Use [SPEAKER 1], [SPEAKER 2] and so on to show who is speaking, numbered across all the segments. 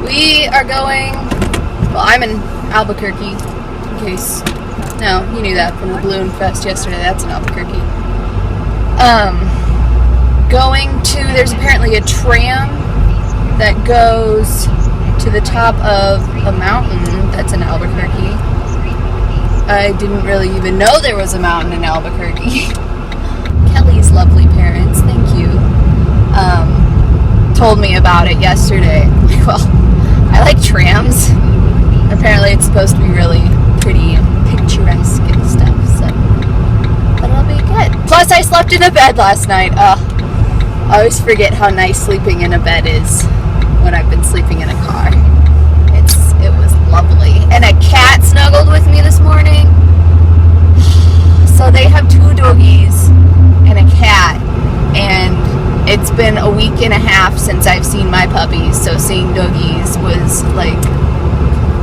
[SPEAKER 1] We are going, well, I'm in Albuquerque, in case, no, you knew that from the Balloon Fest yesterday. That's in Albuquerque. There's apparently a tram that goes to the top of a mountain that's in Albuquerque. I didn't really even know there was a mountain in Albuquerque. Kelly's lovely parents, thank you, told me about it yesterday. Well, I like trams. Apparently it's supposed to be really pretty and picturesque and stuff, so that'll be good. Plus I slept in a bed last night. I always forget how nice sleeping in a bed is when I've been sleeping in a car. It was lovely. And a cat snuggled with me this morning. So they have 2 doggies and a cat, and it's been a week and a half since I've seen my puppies, so seeing doggies was like,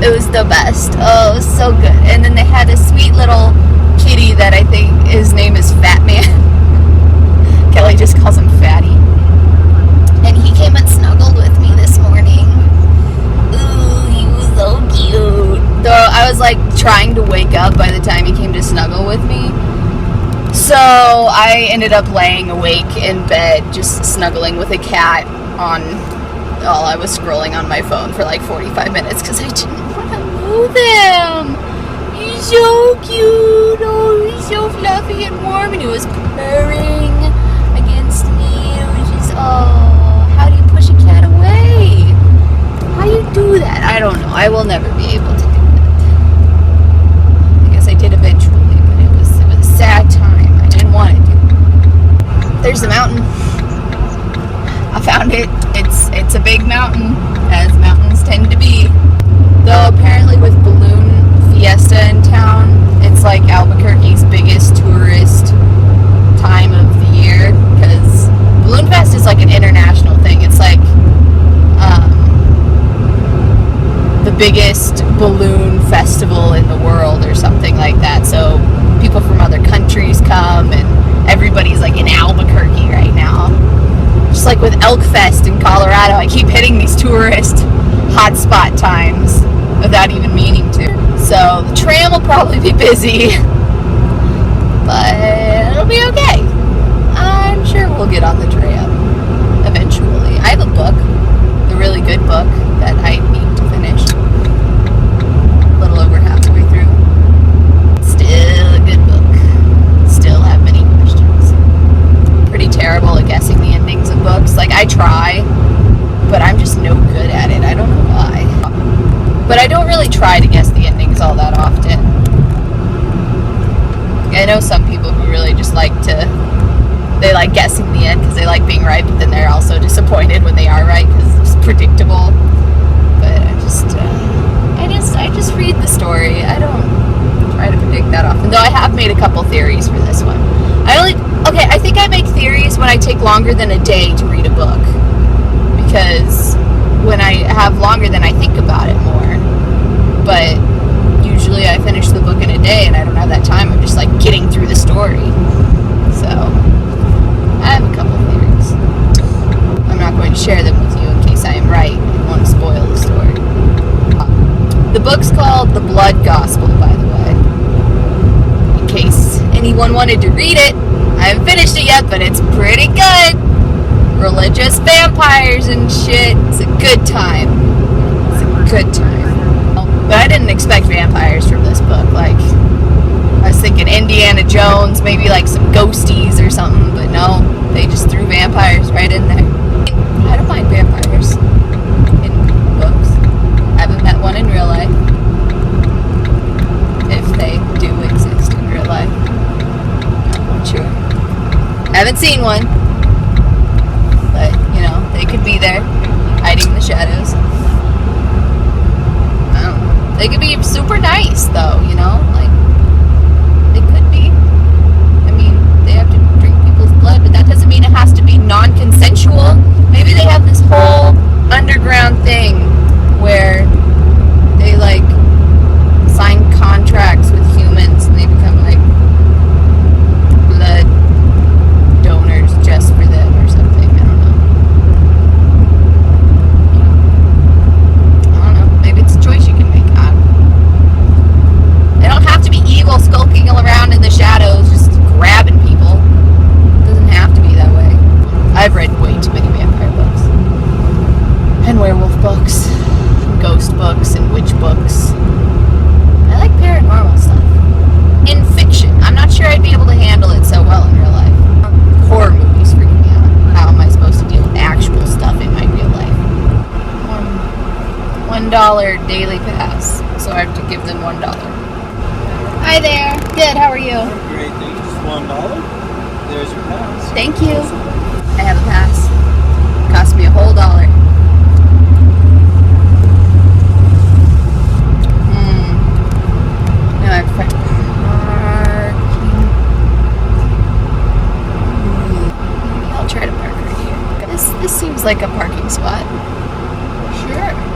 [SPEAKER 1] it was the best. Oh, it was so good. And then they had a sweet little kitty that I think his name is Fat Man. Kelly just calls him Fatty. And he came and snuggled with me this morning. Ooh, he was so cute. Though I was like trying to wake up by the time he came to snuggle with me. So I ended up laying awake in bed, just snuggling with a cat while I was scrolling on my phone for like 45 minutes because I didn't want to move him. He's so cute. Oh, he's so fluffy and warm, and he was purring against me. It was just, how do you push a cat away? How do you do that? I don't know. I will never be able to do that. I guess I did eventually, but it was a sad time. I didn't want to do it. There's the mountain. I found it. It's a big mountain, as mountains tend to be. Though apparently with Balloon Fiesta in town, it's like Albuquerque's biggest tourist time of the year, because Balloon Fest is like an international thing. It's like the biggest balloon festival in the world or something like that. So people from other countries come, and everybody's like in Albuquerque right now. Just like with Elk Fest in Colorado, I keep hitting these tourist hotspot times without even meaning to. So the tram will probably be busy, but it'll be okay. I'm sure we'll get on the tram eventually. I have a book, a really good book that I need to finish. A little over halfway through. Still a good book. Still have many questions. Pretty terrible at guessing the endings of books. Like, I try, but I'm just no good at it. I don't know why. But I don't really try to guess the endings all that often. I know some people who really just like guessing the end because they like being right, but then they're also disappointed when they are right because it's predictable. But I just read the story. I don't try to predict that often. Though I have made a couple theories for this one. I think I make theories when I take longer than a day to read a book. Because when I have longer, then I think about it more. But usually I finish the book in a day and I don't have that time. I'm just like getting through the story. So I have a couple theories. I'm not going to share them with you in case I am right and want to spoil the story. The book's called The Blood Gospel, by the way. In case anyone wanted to read it. I haven't finished it yet, but it's pretty good. Religious vampires and shit. It's a good time. It's a good time. But I didn't expect vampires from this book. Like, I was thinking Indiana Jones, maybe like some ghosties or something, but no, they just threw vampires right in there. I don't mind vampires in books. I haven't met one in real life. If they do exist in real life. I'm not sure. I haven't seen one. But, they could be there, hiding in the shadows. I don't know. They could be super nice, though, like, they could be. I mean, they have to drink people's blood, but that doesn't mean it has to be non-consensual. Maybe they have this whole underground thing where they, like, sign contracts with humans and they become, like, blood donors just for them or something. I don't know. $1 daily pass, so I have to give them $1. Hi there. Good. How are you?
[SPEAKER 2] Great thing. Just $1. There's your pass.
[SPEAKER 1] Thank you. I have a pass. Cost me a whole $1. Now I have to find parking. I'll try to park right here. This seems like a parking spot. Sure.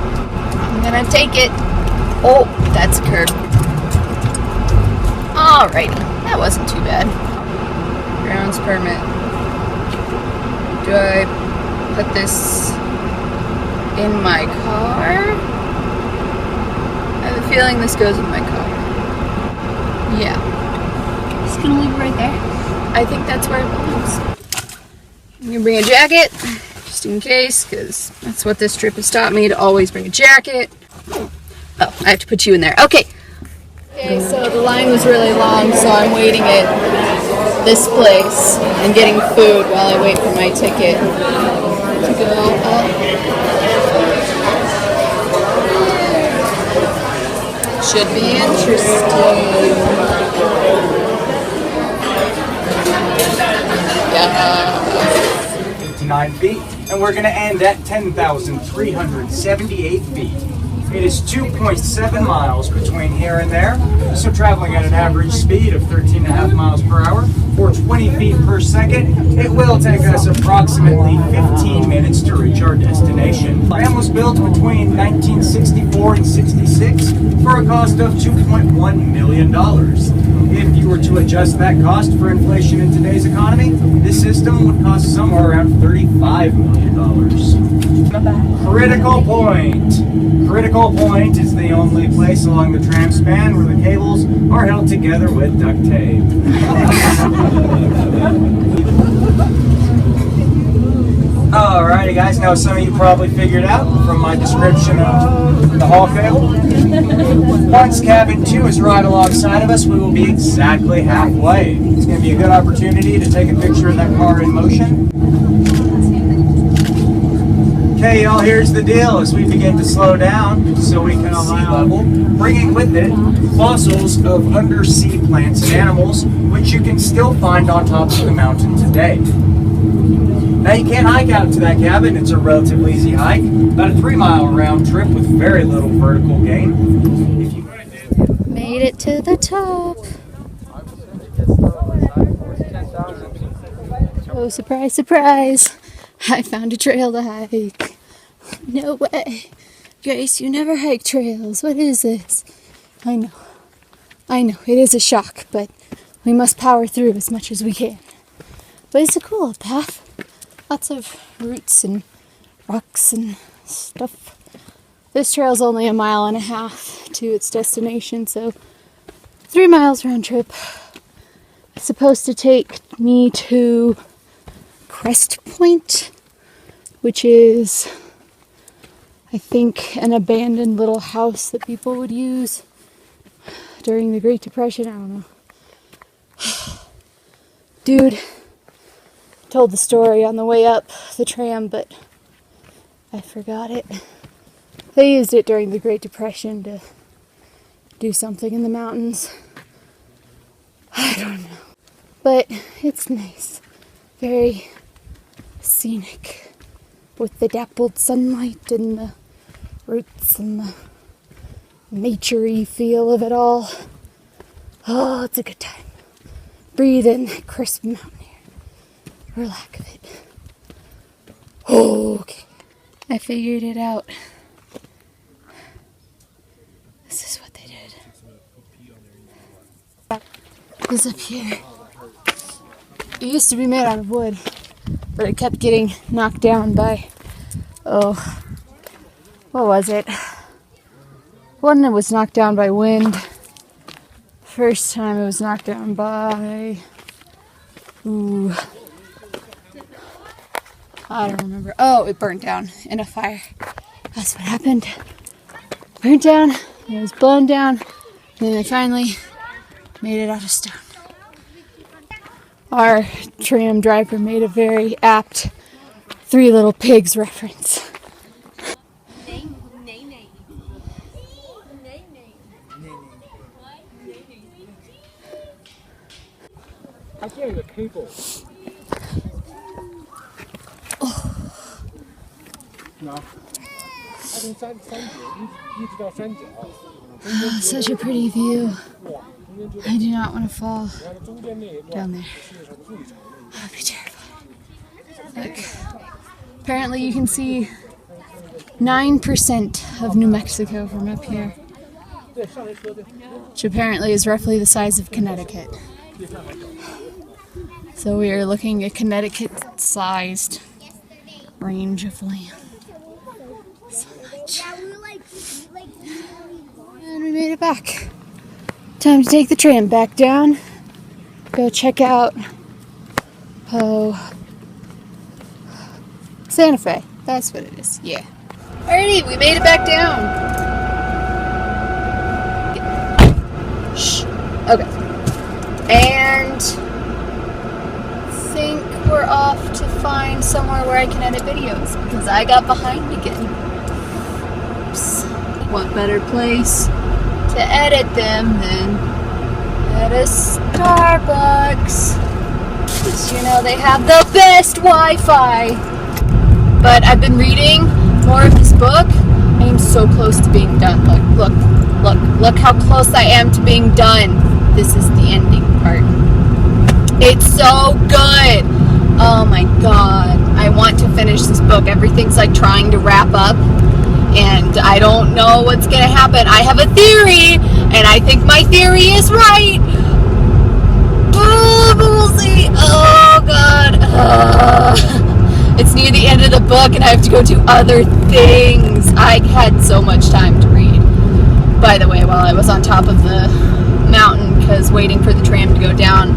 [SPEAKER 1] I'm gonna take it. Oh, that's a curb. Alrighty. That wasn't too bad. Grounds permit. Do I put this in my car? I have a feeling this goes in my car. Yeah. Just gonna leave it right there. I think that's where it belongs. I'm gonna bring a jacket, just in case, because that's what this trip has taught me, to always bring a jacket. Oh, I have to put you in there. Okay. Okay, so the line was really long, so I'm waiting at this place and getting food while I wait for my ticket to go up. Should be interesting. Yeah.
[SPEAKER 2] 59 feet, and we're going to end at 10,378 feet. It is 2.7 miles between here and there, so traveling at an average speed of 13.5 miles per hour or 20 feet per second, it will take us approximately 15 minutes to reach our destination. Tram was built between 1964 and 66 for a cost of $2.1 million. If you were to adjust that cost for inflation in today's economy, this system would cost somewhere around $35 million. Critical point. Critical point is the only place along the tram span where the cables are held together with duct tape. Alrighty guys, now some of you probably figured out from my description of the haul cable. Once cabin 2 is right alongside of us, we will be exactly halfway. It's going to be a good opportunity to take a picture of that car in motion. Okay, y'all, here's the deal. As we begin to slow down so we can sea level, bringing with it fossils of undersea plants and animals, which you can still find on top of the mountain today. Now, you can't hike out to that cabin. It's a relatively easy hike, about a 3-mile round trip with very little vertical gain. If you
[SPEAKER 1] made it to the top. Oh, surprise, surprise. I found a trail to hike. No way. Grace, you never hike trails. What is this? I know. It is a shock, but we must power through as much as we can. But it's a cool path. Lots of roots and rocks and stuff. This trail's only 1.5 miles to its destination, so 3 miles round trip. It's supposed to take me to Crest Point, which is, I think, an abandoned little house that people would use during the Great Depression. I don't know. Dude told the story on the way up the tram, but I forgot it. They used it during the Great Depression to do something in the mountains. I don't know. But it's nice. Very scenic, with the dappled sunlight and the roots and the nature-y feel of it all. Oh, it's a good time. Breathe in that crisp mountain air, or lack of it. Oh, okay. I figured it out. This is what they did. This up here. It used to be made out of wood, but it kept getting knocked down by, what was it? One that was knocked down by wind. First time it was knocked down by, I don't remember. Oh, it burnt down in a fire. That's what happened. Burnt down, it was blown down, and then they finally made it out of stone. Our tram driver made a very apt Three Little Pigs reference.
[SPEAKER 2] I can't get a cable.
[SPEAKER 1] Such a pretty view. I do not want to fall down there. I'd be terrified. Look. Apparently you can see 9% of New Mexico from up here, which apparently is roughly the size of Connecticut. So we are looking at Connecticut-sized range of land. So much. And we made it back. Time to take the tram back down. Go check out Santa Fe. That's what it is. Yeah. Alrighty, we made it back down. Shh. Okay. And I think we're off to find somewhere where I can edit videos because I got behind again. Oops. What better place to edit them than at a Starbucks? Because, you know, they have the best Wi-Fi. But I've been reading more of this book. I am so close to being done. Look how close I am to being done. This is the ending part. It's so good. Oh my god. I want to finish this book. Everything's like trying to wrap up. And I don't know what's going to happen. I have a theory. And I think my theory is right. Oh, but we'll see. Oh god. It's near the end of the book and I have to go do other things. I had so much time to read. By the way, while I was on top of the mountain, because waiting for the tram to go down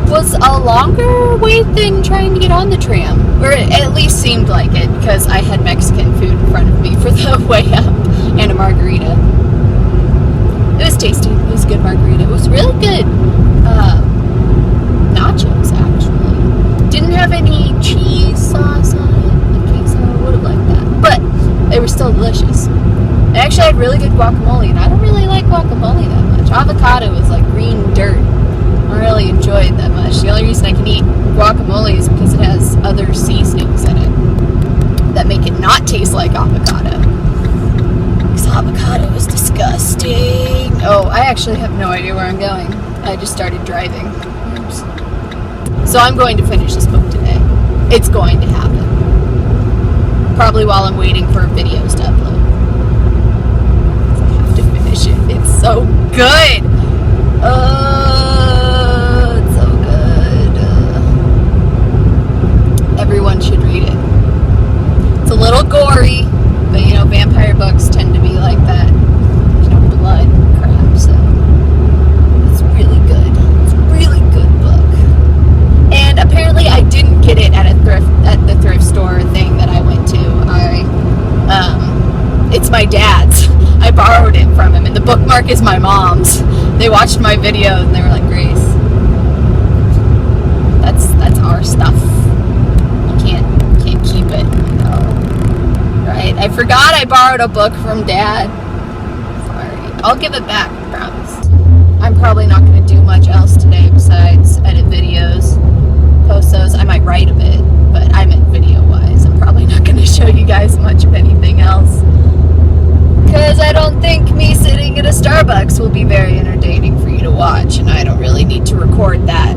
[SPEAKER 1] was a longer wait than trying to get on the tram. Or it at least seemed like it, because I had Mexican food in front of me for the way up and a margarita. It was tasty. It was a good margarita. It was really good. Nachos, actually. Didn't have any cheese sauce on it in case I would have liked that. But they were still delicious. I actually had really good guacamole, and I don't really like guacamole that much. Avocado is like green dirt. I don't really enjoy it that much. The only reason I can eat guacamole is because it has other seasonings in it that make it not taste like avocado. Because avocado is disgusting. Oh, I actually have no idea where I'm going. I just started driving. Oops. So I'm going to finish this book today. It's going to happen. Probably while I'm waiting for videos to upload. I have to finish it. It's so good. It's so good. Everyone should read it. It's a little gory, but you know, vampire books tend to be like that. There's no blood and crap, so it's really good. It's a really good book. And apparently I didn't get it at the thrift store thing that I went to. It's my dad's. I borrowed it from him, and the bookmark is my mom's. They watched my video and they were like, Grace, that's our stuff. You can't keep it. No. Right? I forgot I borrowed a book from Dad. Sorry. I'll give it back, I promise. I'm probably not going to do much else today besides edit videos, post those. I might write a bit, but I meant video-wise. I'm probably not going to show you guys much of anything else. Because I don't think me sitting at a Starbucks will be very entertaining for you to watch, and I don't really need to record that.